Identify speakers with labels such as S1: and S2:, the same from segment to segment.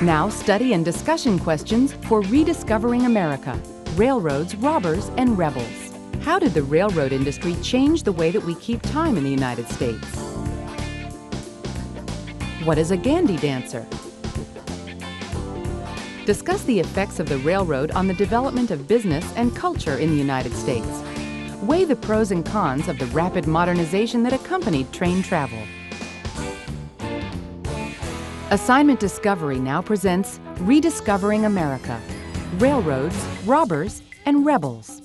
S1: Now study and discussion questions for Rediscovering America, Railroads, Robbers, and Rebels. How did the railroad industry change the way that we keep time in the United States? What is a Gandhi dancer? Discuss the effects of the railroad on the development of business and culture in the United States. Weigh the pros and cons of the rapid modernization that accompanied train travel. Assignment Discovery now presents Rediscovering America, Railroads, Robbers, and Rebels.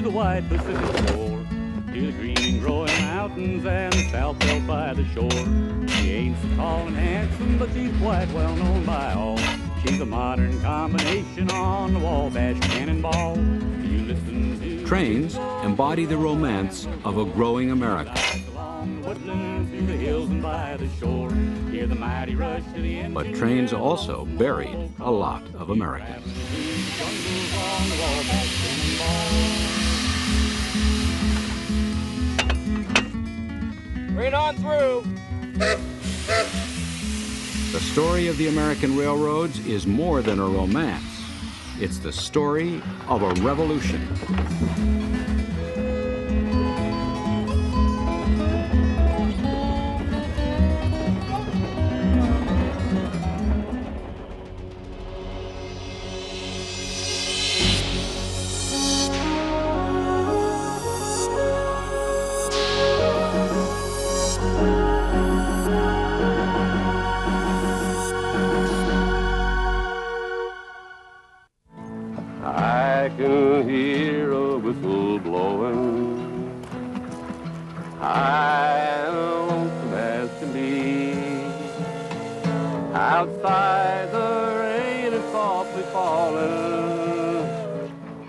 S2: Wide Pacific shore, to the green growing mountains and the south belt by the shore. She ain't so tall and handsome, but she's quite well known by all. She's a modern combination on the Wabash Cannonball. You listen to
S3: trains embody the romance of a growing America. But trains also buried a lot of Americans.
S4: Bring it on through.
S3: The story of the American railroads is more than a romance. It's the story of a revolution.
S5: I can hear a whistle blowing, high and lonesome as can be. Outside the rain is softly falling.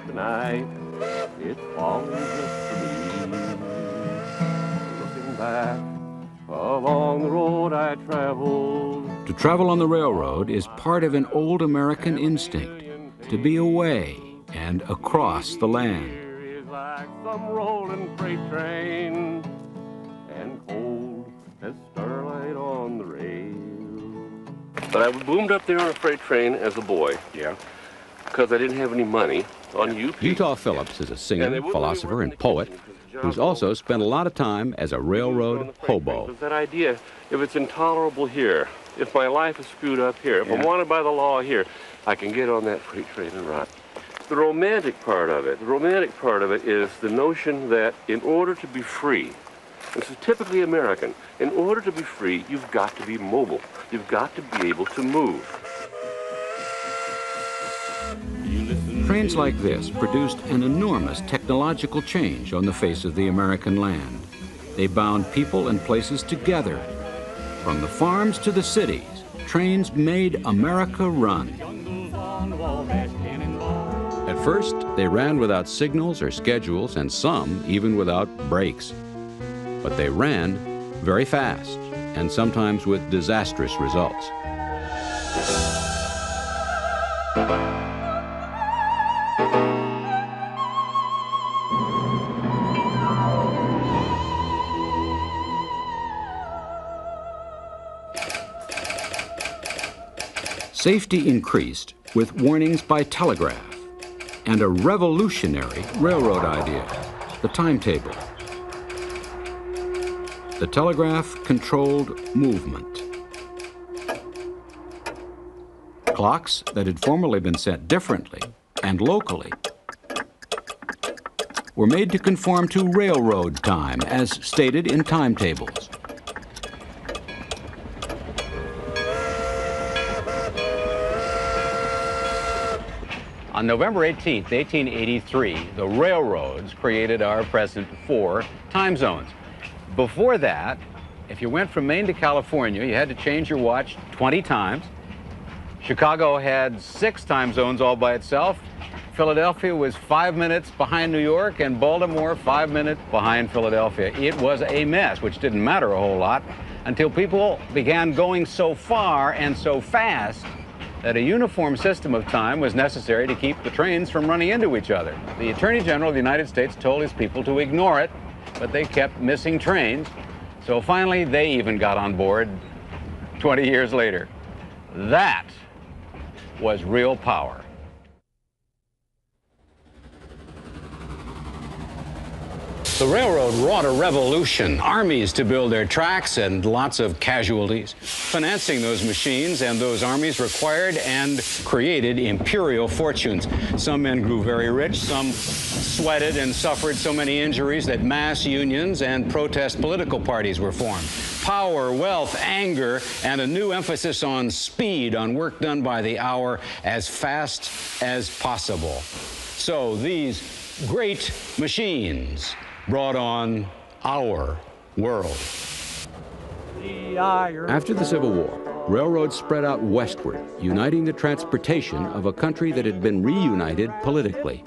S5: Tonight it's falling just for me. Looking back along the road I traveled.
S3: To travel on the railroad is part of an old American instinct, to be away and across the land.
S5: Is like some rolling freight train, and cold as starlight on the rail. But I boomed up there on a freight train as a boy. Yeah. Because I didn't have any money on UP.
S3: Utah Phillips is a singer, philosopher, and poet who's also spent a lot of time as a railroad hobo.
S5: That idea, if it's intolerable here, if my life is screwed up here, if I'm wanted by the law here, I can get on that freight train and run. The romantic part of it is the notion that in order to be free, this is typically American, in order to be free, you've got to be mobile. You've got to be able to move.
S3: Trains like this produced an enormous technological change on the face of the American land. They bound people and places together. From the farms to the cities, trains made America run. At first, they ran without signals or schedules, and some even without brakes. But they ran very fast, and sometimes with disastrous results. Safety increased with warnings by telegraph and a revolutionary railroad idea, the timetable. The telegraph controlled movement. Clocks that had formerly been set differently and locally were made to conform to railroad time as stated in timetables.
S6: On November 18th, 1883, the railroads created our present 4 time zones. Before that, if you went from Maine to California, you had to change your watch 20 times, Chicago had 6 time zones all by itself. Philadelphia was 5 minutes behind New York, and Baltimore 5 minutes behind Philadelphia. It was a mess, which didn't matter a whole lot until people began going so far and so fast that a uniform system of time was necessary to keep the trains from running into each other. The Attorney General of the United States told his people to ignore it, but they kept missing trains. So finally, they even got on board 20 years later. That was real power. The railroad wrought a revolution, armies to build their tracks and lots of casualties. Financing those machines and those armies required and created imperial fortunes. Some men grew very rich, some sweated and suffered so many injuries that mass unions and protest political parties were formed. Power, wealth, anger, and a new emphasis on speed, on work done by the hour as fast as possible. So these great machines brought on our world. After the Civil War, railroads spread out westward, uniting the transportation of a country that had been reunited politically.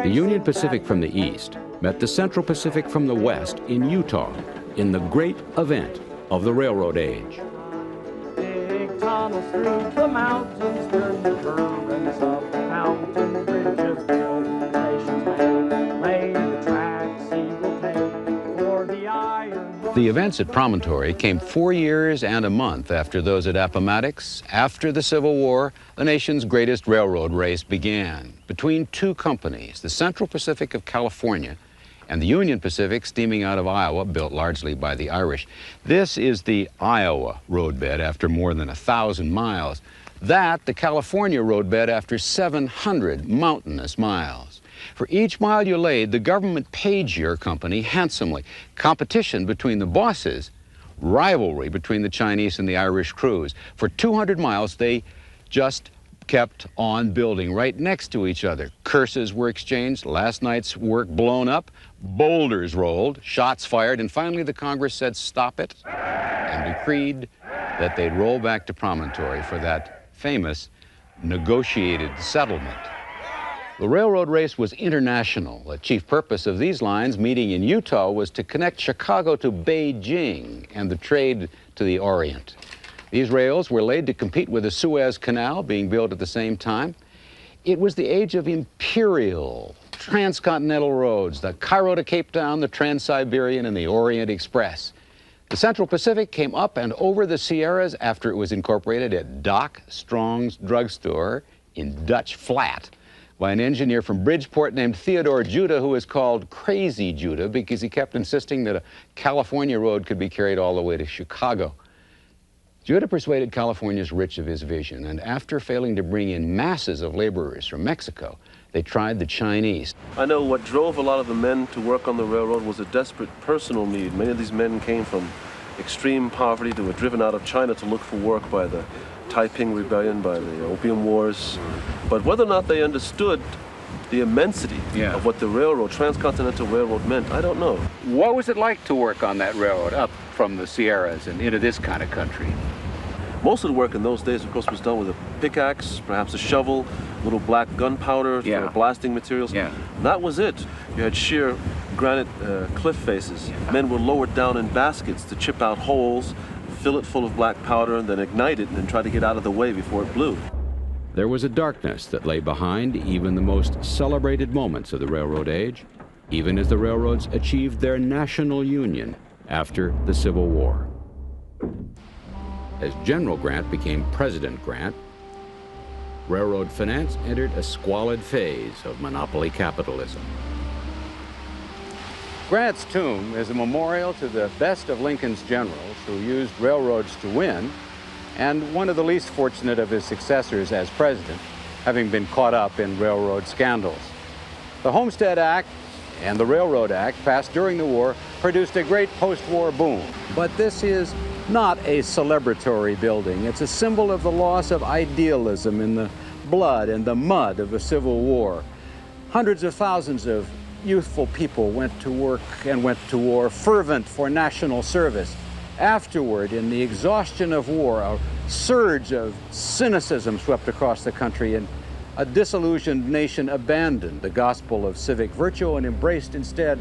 S6: The Union Pacific from the east met the Central Pacific from the west in Utah in the great event of the railroad age. Tunnels through the mountains, turn the currents of the mountain bridges, build nations lay the tracks he will take for the iron. The events at Promontory came 4 years and a month after those at Appomattox. After the Civil War, the nation's greatest railroad race began between 2 companies, the Central Pacific of California and the Union Pacific, steaming out of Iowa, built largely by the Irish. This is the Iowa roadbed after more than 1,000 miles. That, the California roadbed after 700 mountainous miles. For each mile you laid, the government paid your company handsomely. Competition between the bosses, rivalry between the Chinese and the Irish crews. For 200 miles, they just kept on building right next to each other. Curses were exchanged, last night's work blown up, boulders rolled, shots fired, and finally the Congress said stop it and decreed that they'd roll back to Promontory for that famous negotiated settlement. The railroad race was international. The chief purpose of these lines meeting in Utah was to connect Chicago to Beijing and the trade to the Orient. These rails were laid to compete with the Suez Canal being built at the same time. It was the age of imperial transcontinental roads, the Cairo to Cape Town, the Trans-Siberian, and the Orient Express. The Central Pacific came up and over the Sierras after it was incorporated at Doc Strong's drugstore in Dutch Flat by an engineer from Bridgeport named Theodore Judah, who was called Crazy Judah because he kept insisting that a California road could be carried all the way to Chicago. Judah persuaded California's rich of his vision, and after failing to bring in masses of laborers from Mexico, they tried the Chinese.
S4: I know what drove a lot of the men to work on the railroad was a desperate personal need. Many of these men came from extreme poverty. They were driven out of China to look for work by the Taiping Rebellion, by the Opium Wars. But whether or not they understood the immensity of what the railroad, transcontinental railroad, meant, I don't know.
S6: What was it like to work on that railroad up from the Sierras and into this kind of country?
S4: Most of the work in those days, of course, was done with a pickaxe, perhaps a shovel, little black gunpowder for blasting materials. That was it. You had sheer granite cliff faces. Men were lowered down in baskets to chip out holes, fill it full of black powder, and then ignite it and then try to get out of the way before it blew.
S3: There was a darkness that lay behind even the most celebrated moments of the railroad age, even as the railroads achieved their national union after the Civil War. As General Grant became President Grant, railroad finance entered a squalid phase of monopoly capitalism.
S6: Grant's tomb is a memorial to the best of Lincoln's generals who used railroads to win, and one of the least fortunate of his successors as president, having been caught up in railroad scandals. The Homestead Act and the Railroad Act, passed during the war, produced a great post-war boom. But this is not a celebratory building. It's a symbol of the loss of idealism in the blood and the mud of the Civil War.
S7: Hundreds of thousands of youthful people went to work and went to war, fervent for national service. Afterward, in the exhaustion of war, a surge of cynicism swept across the country, and a disillusioned nation abandoned the gospel of civic virtue and embraced instead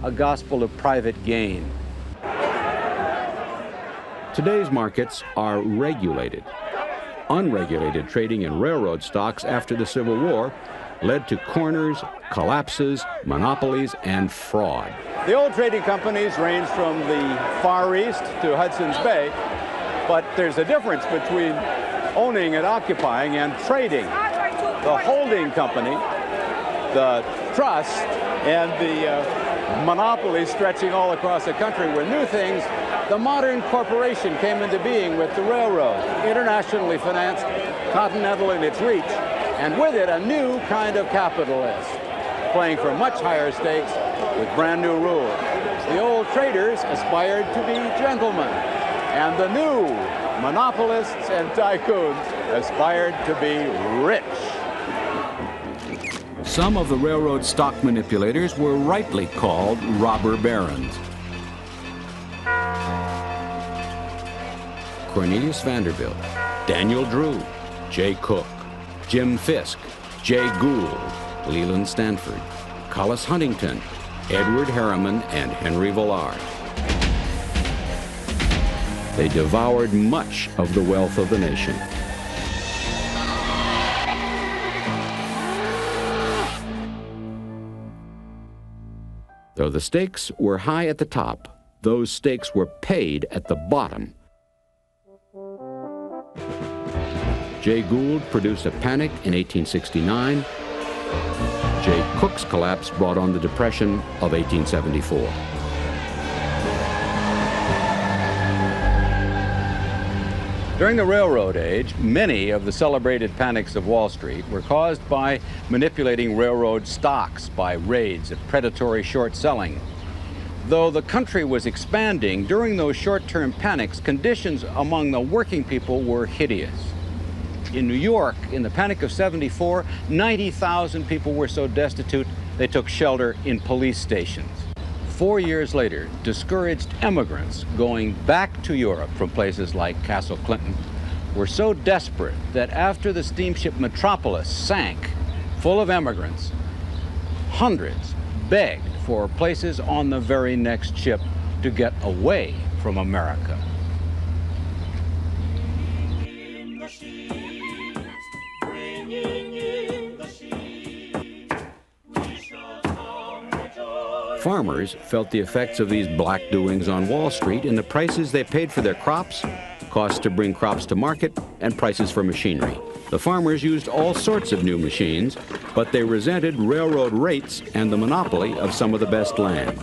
S7: a gospel of private gain.
S3: Today's markets are regulated. Unregulated trading in railroad stocks after the Civil War led to corners, collapses, monopolies, and fraud.
S7: The old trading companies ranged from the Far East to Hudson's Bay, but there's a difference between owning and occupying and trading. The holding company, the trust, and the monopoly stretching all across the country were new things. The modern corporation came into being with the railroad, internationally financed, continental in its reach, and with it a new kind of capitalist, playing for much higher stakes with brand new rules. The old traders aspired to be gentlemen, and the new monopolists and tycoons aspired to be rich.
S3: Some of the railroad stock manipulators were rightly called robber barons. Cornelius Vanderbilt, Daniel Drew, Jay Cook, Jim Fisk, Jay Gould, Leland Stanford, Collis Huntington, Edward Harriman, and Henry Villard. They devoured much of the wealth of the nation. Though the stakes were high at the top, those stakes were paid at the bottom. Jay Gould produced a panic in 1869. Jay Cook's collapse brought on the Depression of 1874.
S7: During the railroad age, many of the celebrated panics of Wall Street were caused by manipulating railroad stocks by raids of predatory short selling. Though the country was expanding, during those short-term panics, conditions among the working people were hideous. In New York, in the Panic of '74, 90,000 people were so destitute they took shelter in police stations. 4 years later, discouraged immigrants going back to Europe from places like Castle Clinton were so desperate that after the steamship Metropolis sank, full of immigrants, hundreds begged for places on the very next ship to get away from America.
S3: Farmers felt the effects of these black doings on Wall Street in the prices they paid for their crops, costs to bring crops to market, and prices for machinery. The farmers used all sorts of new machines, but they resented railroad rates and the monopoly of some of the best land.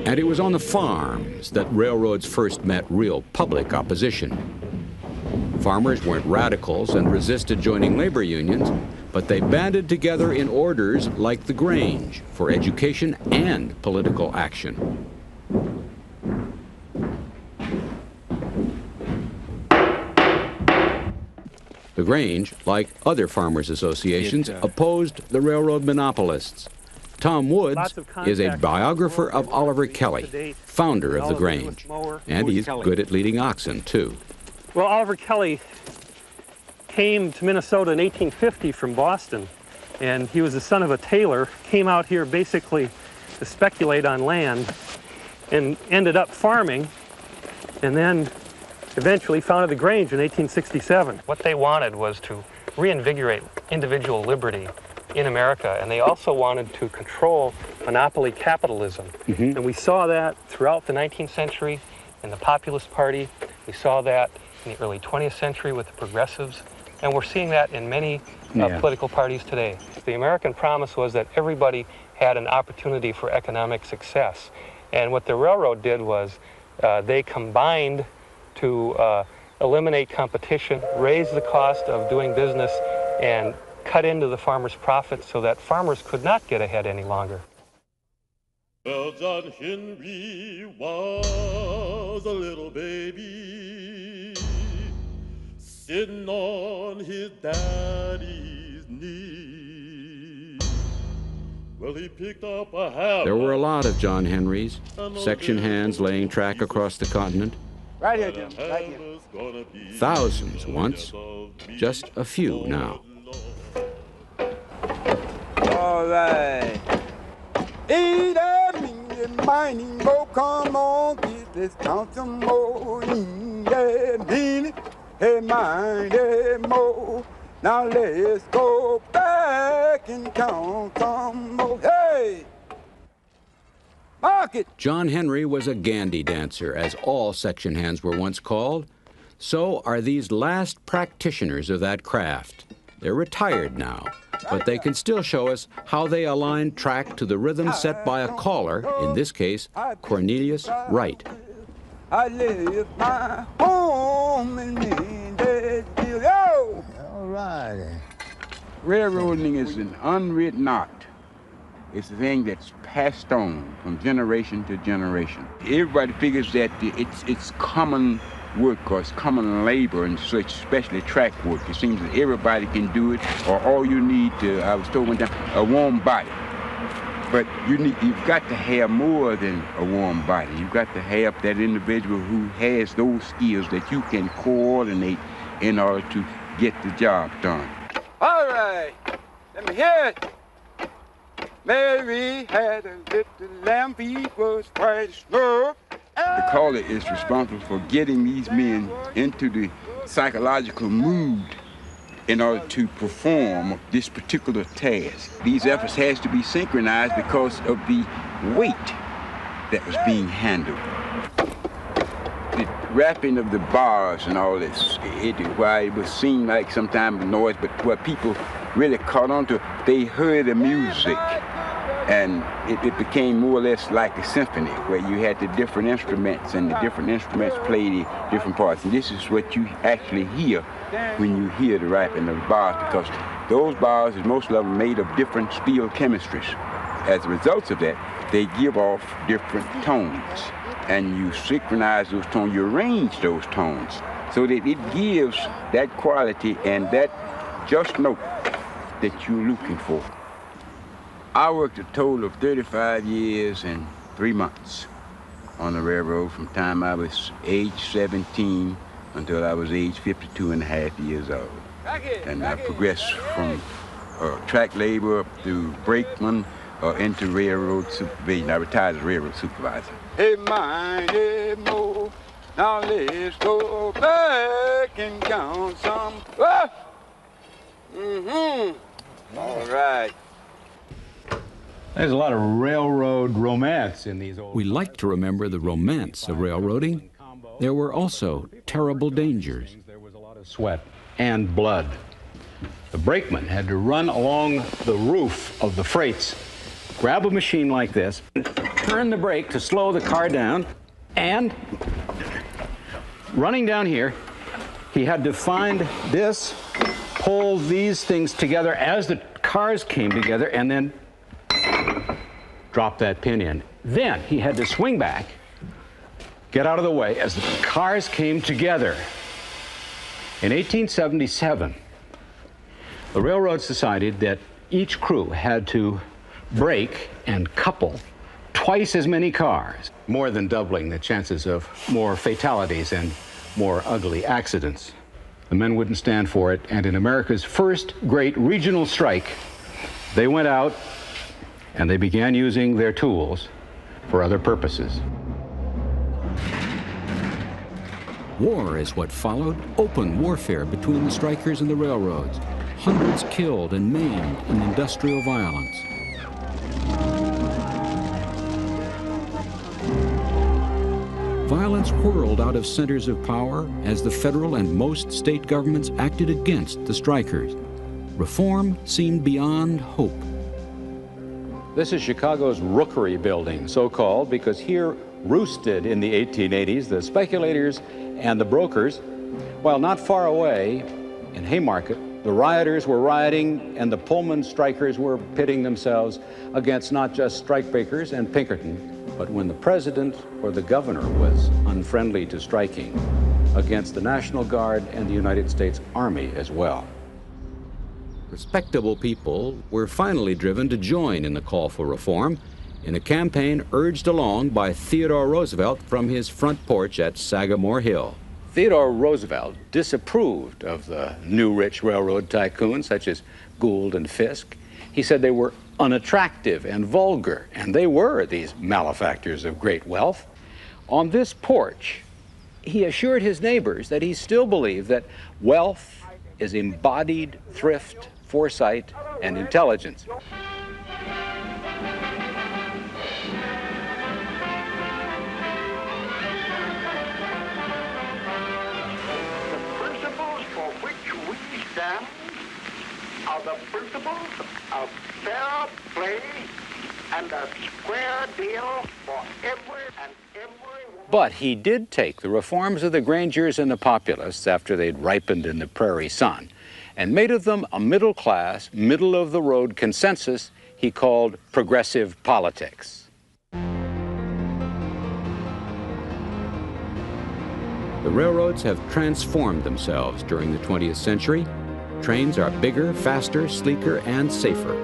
S3: And it was on the farms that railroads first met real public opposition. Farmers weren't radicals and resisted joining labor unions, but they banded together in orders like the Grange for education and political action. The Grange, like other farmers' associations, opposed the railroad monopolists. Tom Woods is a biographer of Oliver Kelly, founder of the Grange, and he's good at leading oxen, too.
S8: Well, Oliver Kelly came to Minnesota in 1850 from Boston, and he was the son of a tailor, came out here basically to speculate on land, and ended up farming, and then eventually founded the Grange in 1867. What they wanted was to reinvigorate individual liberty in America, and they also wanted to control monopoly capitalism. And we saw that throughout the 19th century in the Populist Party. We saw that in the early 20th century with the Progressives, and we're seeing that in many political parties today. The American promise was that everybody had an opportunity for economic success. And what the railroad did was they combined to eliminate competition, raise the cost of doing business, and cut into the farmers' profits so that farmers could not get ahead any longer.
S9: Well, John Henry was a little baby, sitting on his daddy's knee. Well, he picked up a hammer.
S3: There were a lot of John Henrys, section hands laying track across the continent.
S10: Right here, Jim, right here.
S3: Thousands once, just a few now.
S10: All right. Hey, that mean mining mo, come on, let's count some more. Yeah, mean, hey, mine, hey, mo. Now let's go back and count some more. Hey! Market!
S3: John Henry was a Gandy dancer, as all section hands were once called. So are these last practitioners of that craft. They're retired now, but they can still show us how they align track to the rhythm set by a caller, in this case, Cornelius Wright.
S10: I live my home in Mendelsville. Yo! All right. Railroading is an unwritten art. It's a thing that's passed on from generation to generation. Everybody figures that it's common work or it's common labor and such, especially track work. It seems that everybody can do it, or all you need to, I was told one time, a warm body. But you've got to have more than a warm body. You've got to have that individual who has those skills that you can coordinate in order to get the job done. All right, let me hear it. Mary had a little lamb, he was quite sure. The caller is responsible for getting these men into the psychological mood in order to perform this particular task. These efforts has to be synchronized because of the weight that was being handled. The rapping of the bars and all this, while it would seem like sometimes noise, but what people really caught on to, they heard the music. And it became more or less like a symphony, where you had the different instruments, and the different instruments played the different parts. And this is what you actually hear when you hear the rapping of the bars, because those bars, most of them, made of different steel chemistries. As a result of that, they give off different tones. And you synchronize those tones, you arrange those tones, so that it gives that quality and that just note that you're looking for. I worked a total of 35 years and 3 months on the railroad from the time I was age 17 until I was age 52 and a half years old. And I progressed from track labor up to brakeman into railroad supervision. I retired as railroad supervisor. Hey, mine, hey, mo, now let's go back and count some. Ah! All right.
S7: There's a lot of railroad romance in these old...
S3: We like to remember the romance of railroading. There were also terrible dangers.
S7: There was a lot of sweat and blood. The brakeman had to run along the roof of the freights, grab a machine like this, turn the brake to slow the car down, and running down here, he had to find this, pull these things together as the cars came together, and then drop that pin in. Then he had to swing back, get out of the way as the cars came together. In 1877, the railroads decided that each crew had to brake and couple twice as many cars, more than doubling the chances of more fatalities and more ugly accidents. The men wouldn't stand for it, and in America's first great regional strike, they went out and they began using their tools for other purposes.
S3: War is what followed, open warfare between the strikers and the railroads. Hundreds killed and maimed in industrial violence. Violence whirled out of centers of power as the federal and most state governments acted against the strikers. Reform seemed beyond hope.
S7: This is Chicago's Rookery Building, so-called because here roosted in the 1880s the speculators and the brokers, while not far away in Haymarket, the rioters were rioting and the Pullman strikers were pitting themselves against not just strikebreakers and Pinkerton, but when the president or the governor was unfriendly to striking, against the National Guard and the United States Army as well. Respectable people were finally driven to join in the call for reform in a campaign urged along by Theodore Roosevelt from his front porch at Sagamore Hill. Theodore Roosevelt disapproved of the new rich railroad tycoons such as Gould and Fisk. He said they were unattractive and vulgar, and they were, these malefactors of great wealth. On this porch, he assured his neighbors that he still believed that wealth is embodied thrift, foresight, and intelligence.
S11: Are the principles of fair play and a square deal for every and everyone.
S7: But he did take the reforms of the Grangers and the Populists after they'd ripened in the prairie sun and made of them a middle-class, middle-of-the-road consensus he called progressive politics. The railroads have transformed themselves during the 20th century. Trains are bigger, faster, sleeker, and safer.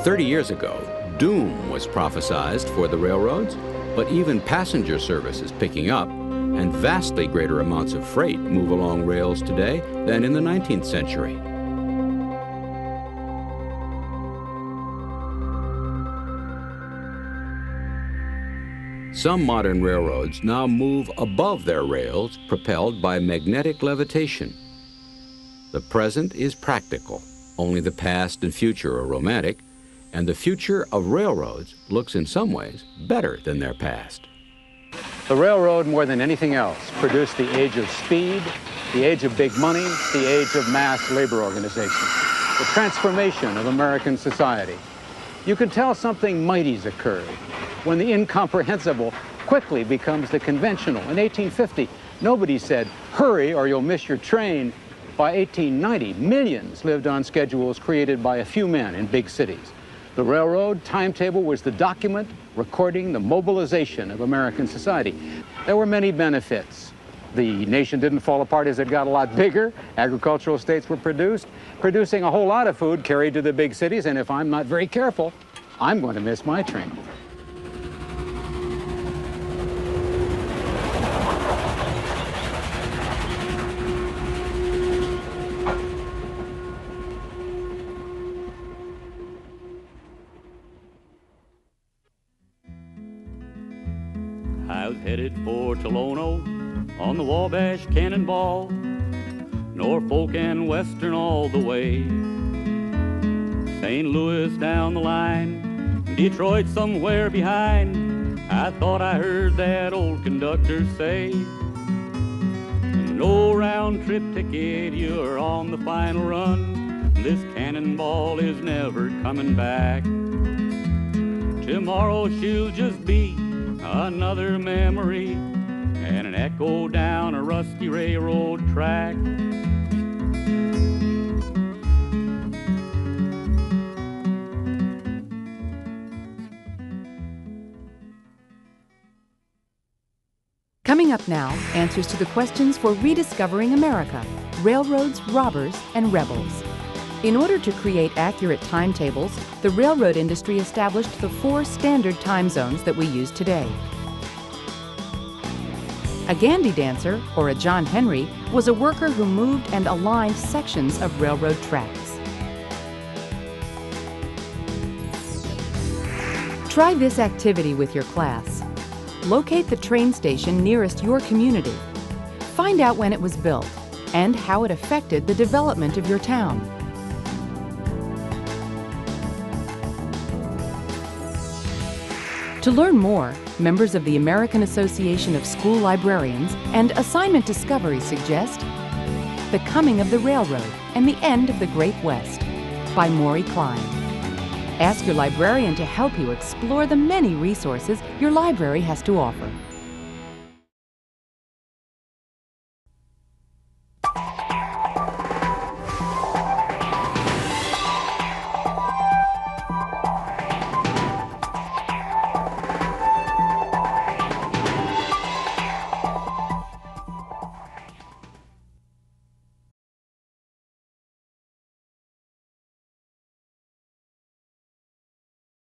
S7: 30 years ago, doom was prophesied for the railroads, but even passenger service is picking up, and vastly greater amounts of freight move along rails today than in the 19th century. Some modern railroads now move above their rails, propelled by magnetic levitation. The present is practical. Only the past and future are romantic, and the future of railroads looks in some ways better than their past. The railroad, more than anything else, produced the age of speed, the age of big money, the age of mass labor organization, the transformation of American society. You can tell something mighty's occurred when the incomprehensible quickly becomes the conventional. In 1850, nobody said, hurry or you'll miss your train. By 1890, millions lived on schedules created by a few men in big cities. The railroad timetable was the document recording the mobilization of American society. There were many benefits. The nation didn't fall apart as it got a lot bigger. Agricultural states were producing a whole lot of food carried to the big cities, and if I'm not very careful, I'm going to miss my train.
S2: I was headed for Tolono on the Wabash Cannonball, Norfolk and Western all the way, St. Louis down the line, Detroit somewhere behind. I thought I heard that old conductor say, no round trip ticket, you're on the final run. This cannonball is never coming back. Tomorrow she'll just be another memory and an echo down a rusty railroad track.
S1: Coming up now, answers to the questions for rediscovering America, railroads, robbers, and rebels. In order to create accurate timetables, the railroad industry established the 4 standard time zones that we use today. A Gandy dancer, or a John Henry, was a worker who moved and aligned sections of railroad tracks. Try this activity with your class. Locate the train station nearest your community. Find out when it was built and how it affected the development of your town. To learn more, members of the American Association of School Librarians and Assignment Discovery suggest The Coming of the Railroad and the End of the Great West by Maury Klein. Ask your librarian to help you explore the many resources your library has to offer.